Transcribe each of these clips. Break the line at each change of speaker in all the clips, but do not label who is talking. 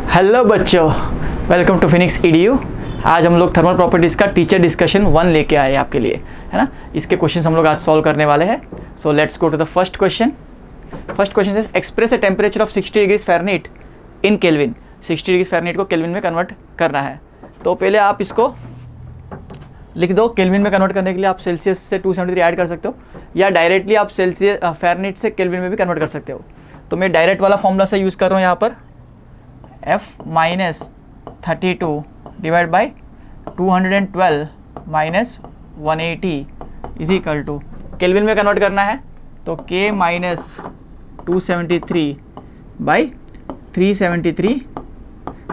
Hello बच्चों, welcome to Phoenix EDU. आज हम लोग थर्मल प्रॉपर्टीज़ का टीचर डिस्कशन 1 लेके आए हैं आपके लिए, है ना। इसके क्वेश्चंस हम लोग आज सॉल्व करने वाले हैं। So let's go to the first question. First question is express a temperature of 60 degrees Fahrenheit in Kelvin. 60 degrees Fahrenheit को केल्विन में कन्वर्ट करना है। तो पहले आप इसको लिख दो। केल्विन में कन्वर्ट करने के लिए आप सेल्सियस से 273 ऐड कर सकते हो, या डायरेक्टली आप सेल्सियस फ़ारेनहाइट से केल्विन में भी कन्वर्ट कर सकते हो। तो मैं डायरेक्ट वाला फॉर्मूला से यूज़ कर रहा हूँ यहाँ पर। F minus 32 divide by 212 minus 180 is equal to, Kelvin में कन्वर्ट करना है तो K माइनस 273 बाई 373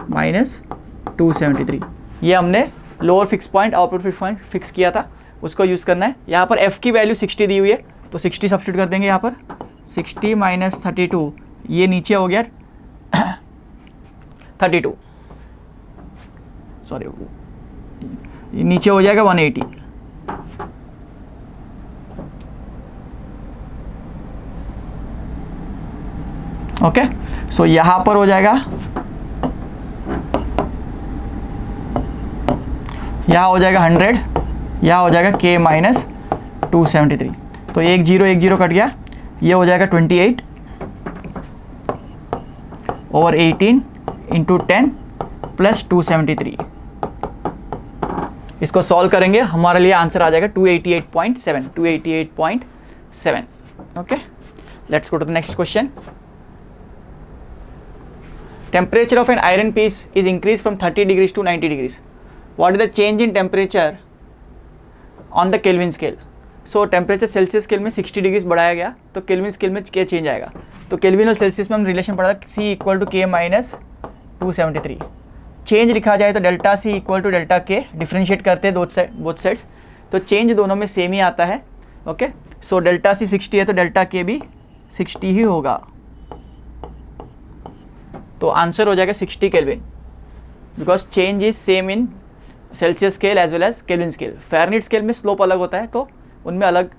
माइनस 273। ये हमने lower fix point output fix point fix किया था, उसको यूज़ करना है। यहाँ पर F की वैल्यू 60 दी हुई है तो 60 सब्स्टिट्यूट कर देंगे यहाँ पर। 60 माइनस 32, ये नीचे हो गया 32, सॉरी ये नीचे हो जाएगा 180। ओके, सो यहाँ पर हो जाएगा, यहाँ हो जाएगा 100, यहाँ हो जाएगा K माइनस 273। तो एक जीरो कट गया, ये हो जाएगा 28 ओवर 18 इंटू 10 प्लस 273। इसको सॉल्व करेंगे, हमारे लिए आंसर आ जाएगा 288.7। Okay, let's go to the next question. Temperature of an iron piece is increase from 30 degrees to 90 degrees. What is the change in temperature on the Kelvin scale. So temperature Celsius scale में 60 degrees बढ़ाया गया, तो kelvin scale में क्या change आएगा। तो kelvin और Celsius में हम रिलेशन पढ़ा था, C equal to K minus 273। Change लिखा जाए तो delta C equal to delta K, differentiate करते हैं बोथ साइड्स, तो चेंज दोनों में सेम ही आता है। ओके, सो डेल्टा C 60 है तो डेल्टा K भी 60 ही होगा। तो आंसर हो जाएगा 60 Kelvin, because change is same in Celsius scale as well as Kelvin scale. Fahrenheit scale में स्लोप अलग होता है तो उनमें अलग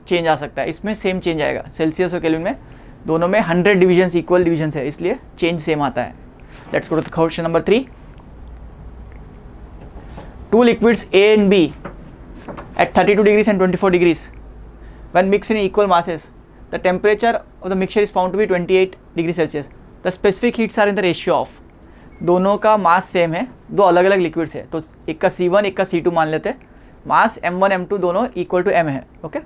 चेंज आ सकता है, इसमें सेम चेंज आएगा। सेल्सियस और केल्विन में दोनों में 100 डिविजन्स इक्वल डिविजन्स है, इसलिए चेंज सेम आता है। Let's go to question number 3। Two liquids A and B at 32 degrees and 24 degrees when mixed in equal masses, the temperature of the mixture is found to be 28 degrees Celsius. The specific heats are in the ratio of, दोनों का mass same है, दो अलग अलग liquids है, तो एक का C1 एक का C2 मान लेते हैं। मास M1 M2 दोनों इक्वल टू M है। ओके,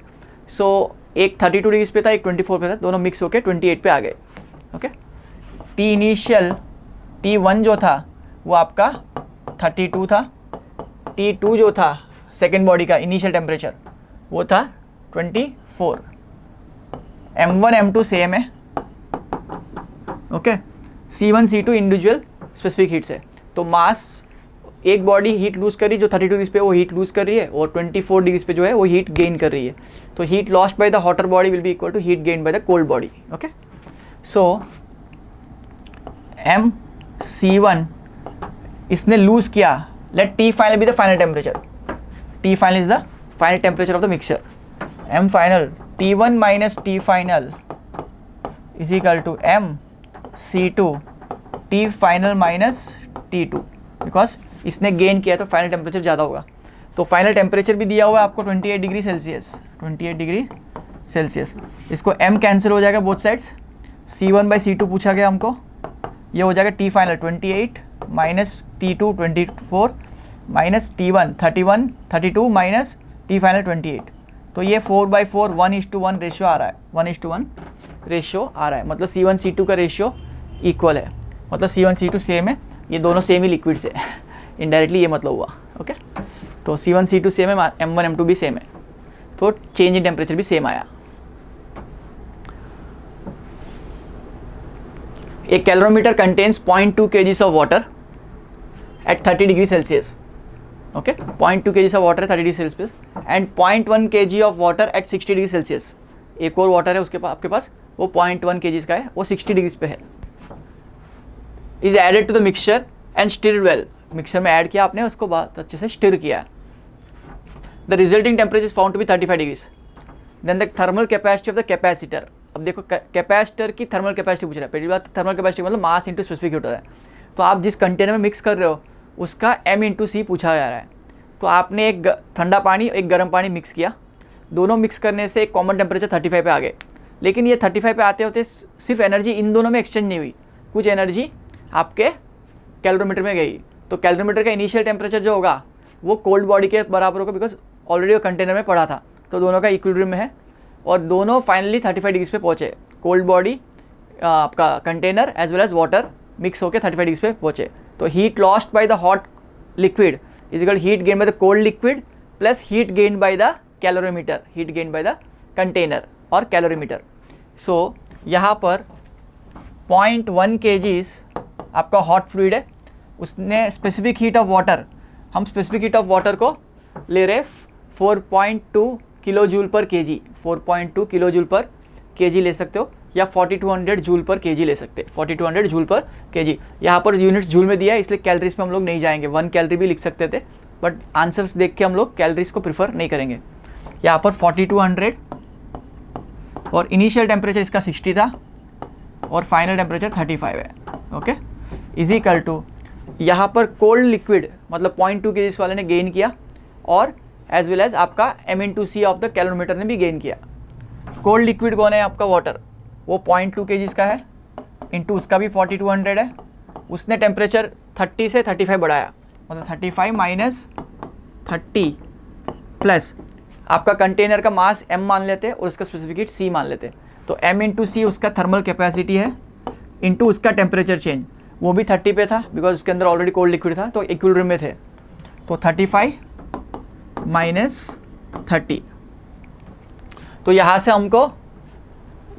सो एक 32 डिग्रीज पे था, एक 24 पे था, दोनों मिक्स होकर 28 पे आ गए। ओके, T इनिशियल T1 जो था वो आपका 32 था, T2 जो था सेकेंड बॉडी का इनिशियल टेम्परेचर वो था 24। M1 M2 सेम है। Okay, C1 C2 individual specific heats है, तो मास एक बॉडी हीट लूज़ कर रही है जो 32 डिग्रीज पे वो हीट लूज़ कर रही है, और 24 डिग्रीज पे जो है वो हीट गेन कर रही है। तो heat lost by the hotter body will be equal to heat gain by the cold body. Okay, so MC1 इसने लूज़ किया, let T final be the final temperature. T final is the final temperature of the mixture. M final T1 minus T final is equal to MC2 T final minus T2, because इसने gain किया तो final temperature ज़्यादा होगा। तो final temperature भी दिया हुआ है आपको 28 डिग्री सेल्सियस, 28 डिग्री सेल्सियस। इसको M कैंसिल हो जाएगा both sides, C1 by C2 पूछा गया हमको, ये हो जाएगा T final 28 minus T2 24 minus T1 31 32 minus T final 28। तो ये 4/4 1:1 रेशियो आ रहा है, 1:1 रेशियो आ रहा है, मतलब C1 C2 का रेशियो इक्वल है, मतलब C1 C2 सेम है, ये दोनों सेम ही लिक्विड्स है। इनडायरेक्टली ये मतलब हुआ। ओके, तो C1 C2 सेम है, M1 M2 भी सेम है, तो चेंज इन टेम्परेचर भी सेम आया। A calorimeter contains 0.2 kgs of water at 30 degree Celsius. Okay, 0.2 kgs of water at 30 degree Celsius and 0.1 kg of water at 60 degree Celsius. एक और water है उसके पास, आपके पास वो 0.1 kgs का है, वो 60 डिग्रीज पे है। Is added to the mixture and stirred well. Mixer में ऐड किया आपने, उसको बहुत अच्छे से स्टिर किया। The resulting temperature is found to be 35 degrees. Then the thermal capacity of the capacitor. अब देखो कैपेसिटर की थर्मल कैपेसिटी पूछ रहा है। पहली बात थर्मल कैपेसिटी मतलब मास इंटू स्पेसिफिक हीट होता है। तो आप जिस कंटेनर में मिक्स कर रहे हो उसका m/c पूछा जा रहा है। तो आपने एक ठंडा पानी एक गर्म पानी मिक्स किया, दोनों मिक्स करने से एक कॉमन टेम्परेचर 35 पे आ गए, लेकिन ये 35 पे आते होते सिर्फ एनर्जी इन दोनों में एक्सचेंज नहीं हुई, कुछ एनर्जी आपके कैलोरीमीटर में गई। तो कैलोरीमीटर का इनिशियल टेम्परेचर जो होगा वो कोल्ड बॉडी के बराबर होगा, बिकॉज ऑलरेडी वो कंटेनर में पड़ा था, तो दोनों का इक्विलिब्रियम में है और दोनों फाइनली 35 डिग्रीज पे पहुँचे। कोल्ड बॉडी आपका container as well as water mix होकर 35 डिग्रीज पे पहुँचे। तो heat lost by the hot liquid is equal heat gain by the cold liquid plus heat gain by the calorimeter, heat gain by the container और calorimeter. So यहाँ पर 0.1 kg आपका hot fluid है, उसने specific heat of water, हम specific heat of water को ले रहे 4.2 किलो जूल पर केजी, 4.2 किलो जूल पर केजी ले सकते हो या 4200 जूल पर केजी ले सकते हैं, 4200 जूल पर केजी। यहाँ पर यूनिट्स जूल में दिया है इसलिए कैलोरीज पे हम लोग नहीं जाएंगे, 1 कैलोरी भी लिख सकते थे, बट आंसर्स देख के हम लोग कैलोरीज को प्रीफर नहीं करेंगे। यहाँ पर 4200 और इनिशियल टेम्परेचर इसका 60 था और फाइनल टेम्परेचर 35 है। ओके, इज इक्वल टू यहाँ पर कोल्ड लिक्विड मतलब 0.2 kg वाले ने गेन किया और एज वेल एज आपका m/c ऑफ द कैलोरीमीटर ने भी गेन किया। कोल्ड लिक्विड कौन है आपका वाटर, वो 0.2 kg का है, इंटू उसका भी 4200 है, उसने टेम्परेचर 30 से 35 बढ़ाया, मतलब 35 माइनस 30 प्लस आपका कंटेनर का मास m मान लेते और उसका स्पेसिफिक हीट c मान लेते। तो m/c उसका थर्मल कैपेसिटी है इंटू उसका टेम्परेचर चेंज, वो भी 30 पे था बिकॉज उसके अंदर ऑलरेडी कोल्ड लिक्विड था, तो इक्विलिब्रियम में थे। तो 35 माइनस 30, तो यहाँ से हमको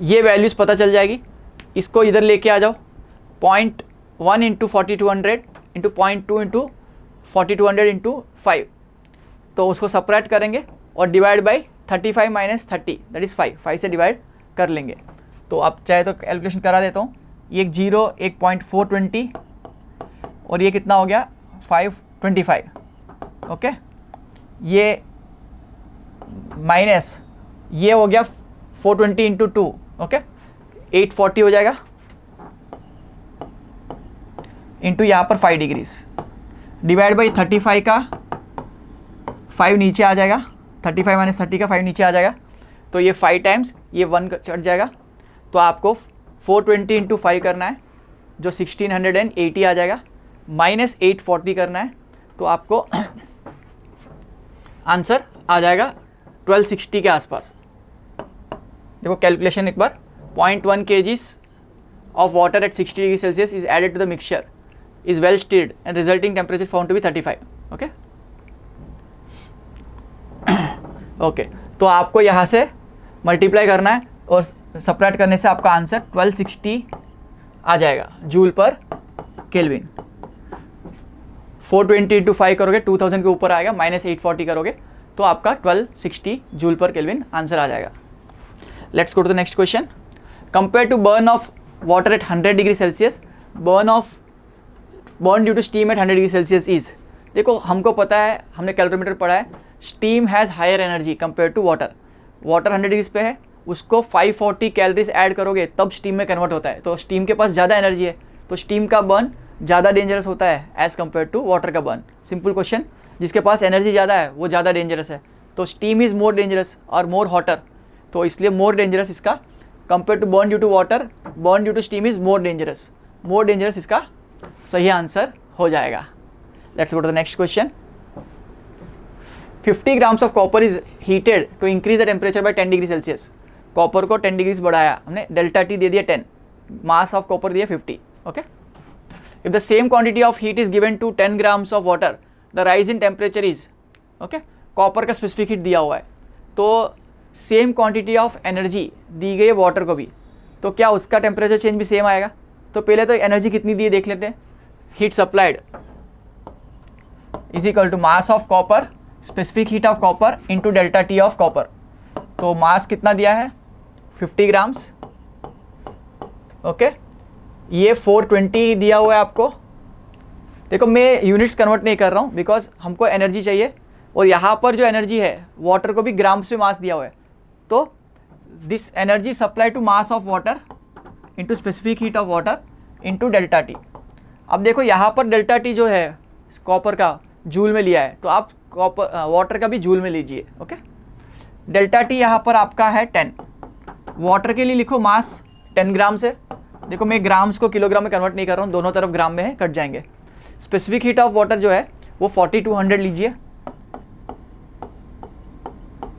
ये वैल्यूज़ पता चल जाएगी। इसको इधर लेके आ जाओ, 0.1 इंटू 4200 इंटू 0.2 इंटू 4200 इंटू 5, तो उसको सपरेट करेंगे और divide by 35 minus 30 that is 5 से डिवाइड कर लेंगे। तो आप चाहे तो कैलकुलेशन करा देता हूँ, एक 0 एक 0.420 और ये कितना हो गया 525। ओके, ये माइनस ये हो गया 420 इंटू 2, ओके 840 हो जाएगा, इंटू यहाँ पर 5 डिग्रीज डिवाइड बाई 35 का 5 नीचे आ जाएगा, 35 माइनस 30 का 5 नीचे आ जाएगा, तो ये 5 टाइम्स ये 1 चढ़ जाएगा। तो आपको 420 इंटू 5 करना है जो 1680 आ जाएगा, माइनस 840 करना है तो आपको आंसर आ जाएगा 1260 के आसपास। देखो कैलकुलेशन एक बार, 0.1 kg of water at 60 degree Celsius is added to the mixture, is well stirred and resulting temperature found to be 35. Okay okay, तो आपको यहाँ से मल्टीप्लाई करना है और सपरेट करने से आपका आंसर 1260 आ जाएगा जूल पर केल्विन। 420 इंटू 5 करोगे 2000 के ऊपर आएगा, माइनस 840 करोगे तो आपका 1260 जूल पर केल्विन आंसर आ जाएगा। Let's go to the next question. Compare to burn of water at 100 degree Celsius, burn due to steam at 100 degree Celsius is. देखो हमको पता है, हमने कैलोरीमीटर पढ़ा है, steam has higher energy compare to water. Water 100 degrees पे है, उसको 540 कैलोरीज ऐड करोगे तब स्टीम में कन्वर्ट होता है, तो स्टीम के पास ज़्यादा एनर्जी है, तो स्टीम का बर्न ज़्यादा डेंजरस होता है एज़ कम्पेयर टू वाटर का बर्न। सिंपल क्वेश्चन, जिसके पास एनर्जी ज़्यादा है वो ज़्यादा डेंजरस है, तो स्टीम इज़ मोर डेंजरस और मोर हॉटर, तो इसलिए मोर डेंजरस इसका compare to burn due to water, burn due to steam is more dangerous इसका सही आंसर हो जाएगा। Let's go to the next question. 50 grams of copper is heated to increase the temperature by 10 degree Celsius. Copper को 10 degrees बढ़ाया हमने, delta T दे दिया 10, मास of copper दिया 50। Okay, if the same quantity of heat is given to 10 grams of water, the rise in temperature is. Okay, copper का specific heat दिया हुआ है, तो सेम क्वांटिटी ऑफ एनर्जी दी गई है वाटर को भी, तो क्या उसका टेम्परेचर चेंज भी सेम आएगा? तो पहले तो एनर्जी कितनी दी है देख लेते हैं। Heat supplied is equal to mass of copper, specific heat of copper into delta T of copper. तो मास कितना दिया है 50 ग्राम्स। ओके, ये 420 दिया हुआ है आपको। देखो मैं यूनिट्स कन्वर्ट नहीं कर रहा हूँ बिकॉज हमको एनर्जी चाहिए, और यहाँ पर जो एनर्जी है वाटर को भी ग्राम्स में मास दिया हुआ है, तो this energy supply to mass of water into specific heat of water into delta T. अब देखो यहाँ पर डेल्टा टी जो है कॉपर का जूल में लिया है, तो आप कॉपर वाटर का भी जूल में लीजिए। ओके, डेल्टा टी यहाँ पर आपका है 10। वाटर के लिए लिखो मास 10 ग्राम से, देखो मैं ग्राम्स को किलोग्राम में कन्वर्ट नहीं कर रहा हूँ, दोनों तरफ ग्राम में है, कट जाएंगे। स्पेसिफिक हीट ऑफ वाटर जो है वो 4200 लीजिए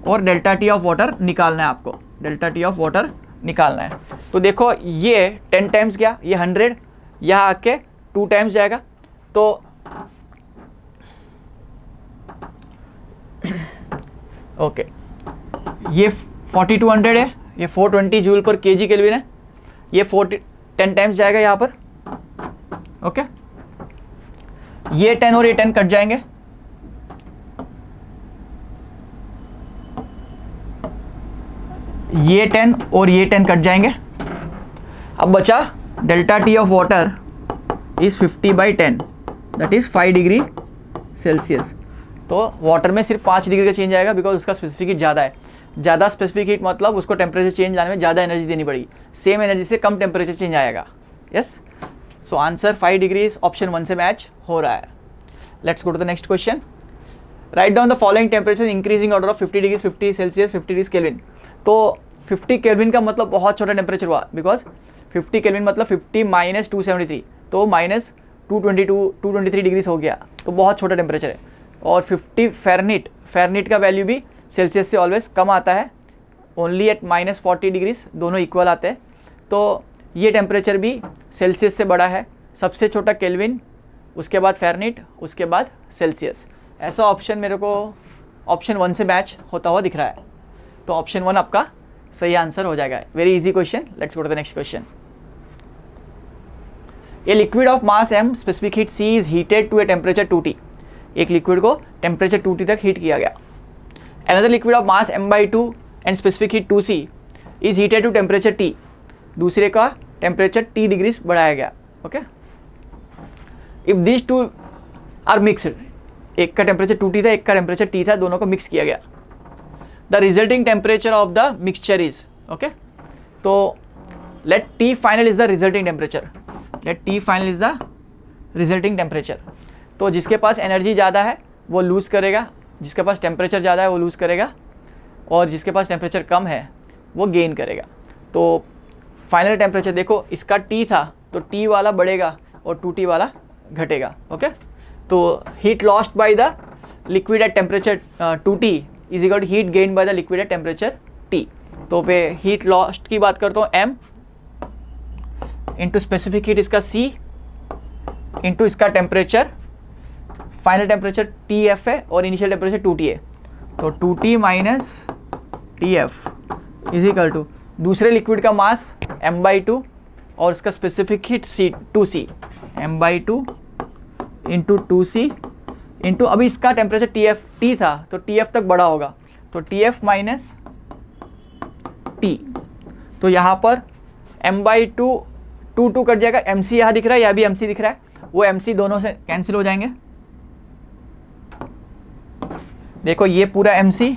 और डेल्टा टी ऑफ वाटर निकालना है आपको, डेल्टा टी ऑफ वाटर निकालना है। तो देखो ये 10 टाइम्स गया, ये 100 यहाँ आके 2 टाइम्स जाएगा, तो ओके ये 4200 है, ये 420 जूल पर केजी केल्विन है, ये 10 टाइम्स जाएगा यहाँ पर। ओके, ये 10 और ये 10 कट जाएंगे, ये 10 और ये 10 कट जाएंगे। अब बचा delta T of water is 50/10, that is 5 degree Celsius. तो वाटर में सिर्फ 5 डिग्री का चेंज आएगा बिकॉज उसका स्पेसिफिक हीट ज़्यादा है। ज़्यादा स्पेसिफिक हीट मतलब उसको टेम्परेचर चेंज लाने में ज़्यादा एनर्जी देनी पड़ेगी, सेम एनर्जी से कम टेम्परेचर चेंज आएगा। Yes, so answer 5 degree option 1 से मैच हो रहा है। Let's go to the next question. Right down the following temperature increasing order of 50 degree 50 Celsius 50 degree kelvin. तो 50 केल्विन का मतलब बहुत छोटा टेम्परेचर हुआ, बिकॉज 50 केल्विन मतलब 50 माइनस 273, तो माइनस 223 डिग्रीज हो गया, तो बहुत छोटा टेम्परेचर है। और 50 फ़ारेनहीट, फ़ारेनहीट का वैल्यू भी सेल्सियस से ऑलवेज कम आता है, ओनली एट -40 डिग्रीज, दोनों इक्वल आते हैं। तो ये टेम्परेचर भी सेल्सियस से बड़ा है, सबसे छोटा केल्विन, उसके बाद फ़ारेनहीट, उसके बाद सेल्सियस। ऐसा ऑप्शन मेरे को ऑप्शन 1 से मैच होता हुआ दिख रहा है, तो ऑप्शन 1 आपका सही आंसर हो जाएगा। Very easy question. Let's go to the next question. A liquid of mass m specific heat c is heated to a temperature 2T। एक लिक्विड को टेम्परेचर 2T तक हीट किया गया। Another liquid of mass m/2 and specific heat 2C is heated to temperature T। दूसरे का temperature T degrees बढ़ाया गया। Okay, if this two are mixed, एक का टेम्परेचर 2T था, एक का टेम्परेचर T था, दोनों को मिक्स किया गया। The resulting temperature of the mixture is, okay, तो let T final is the resulting temperature, let T final is the resulting temperature. तो जिसके पास एनर्जी ज़्यादा है वो लूज़ करेगा, जिसके पास टेम्परेचर ज़्यादा है वो लूज़ करेगा, और जिसके पास टेम्परेचर कम है वो गेन करेगा। तो फाइनल टेम्परेचर देखो, इसका T था तो T वाला बढ़ेगा और 2T वाला घटेगा। ओके, तो heat lost by the liquid at temperature 2T is equal to heat gain by the liquid at temperature T। तो पे हीट लॉस्ट की बात करता हूँ m इंटू स्पेसिफिक हीट इसका C इंटू इसका टेम्परेचर, फाइनल टेम्परेचर TF है और इनिशियल टेम्परेचर 2T है, तो 2T minus TF is equal to दूसरे लिक्विड का मास m/2 और इसका specific heat 2C, m/2 into 2C into अभी इसका टेम्परेचर T था तो TF तक बड़ा होगा, तो TF माइनस T। तो यहाँ पर m/2 2 कट जाएगा, MC यहाँ दिख रहा है, यह भी MC दिख रहा है, वो MC दोनों से कैंसिल हो जाएंगे। देखो ये पूरा MC,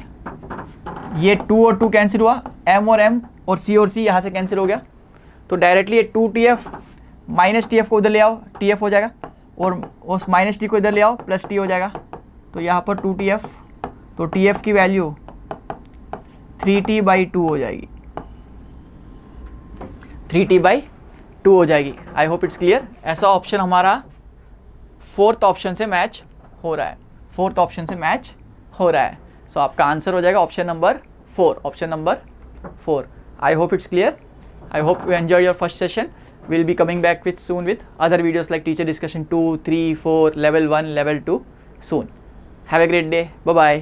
ये 2 और 2 कैंसिल हुआ, M और M और C यहाँ से कैंसिल हो गया, तो डायरेक्टली ये 2TF माइनस TF को इधर ले आओ, TF हो जाएगा, और उस माइनस T को इधर ले आओ, प्लस T हो जाएगा। तो यहाँ पर 2TF, तो TF की वैल्यू 3T/2 हो जाएगी, 3T/2 हो जाएगी। I hope it's clear. ऐसा ऑप्शन हमारा 4th ऑप्शन से मैच हो रहा है, 4th ऑप्शन से मैच हो रहा है। सो आपका आंसर हो जाएगा option number 4, option number 4। I hope it's clear. I hope you enjoyed your first session. We'll be coming back with soon with other videos like teacher discussion 2, 3, 4, level 1, level 2 soon. Have a great day. Bye bye.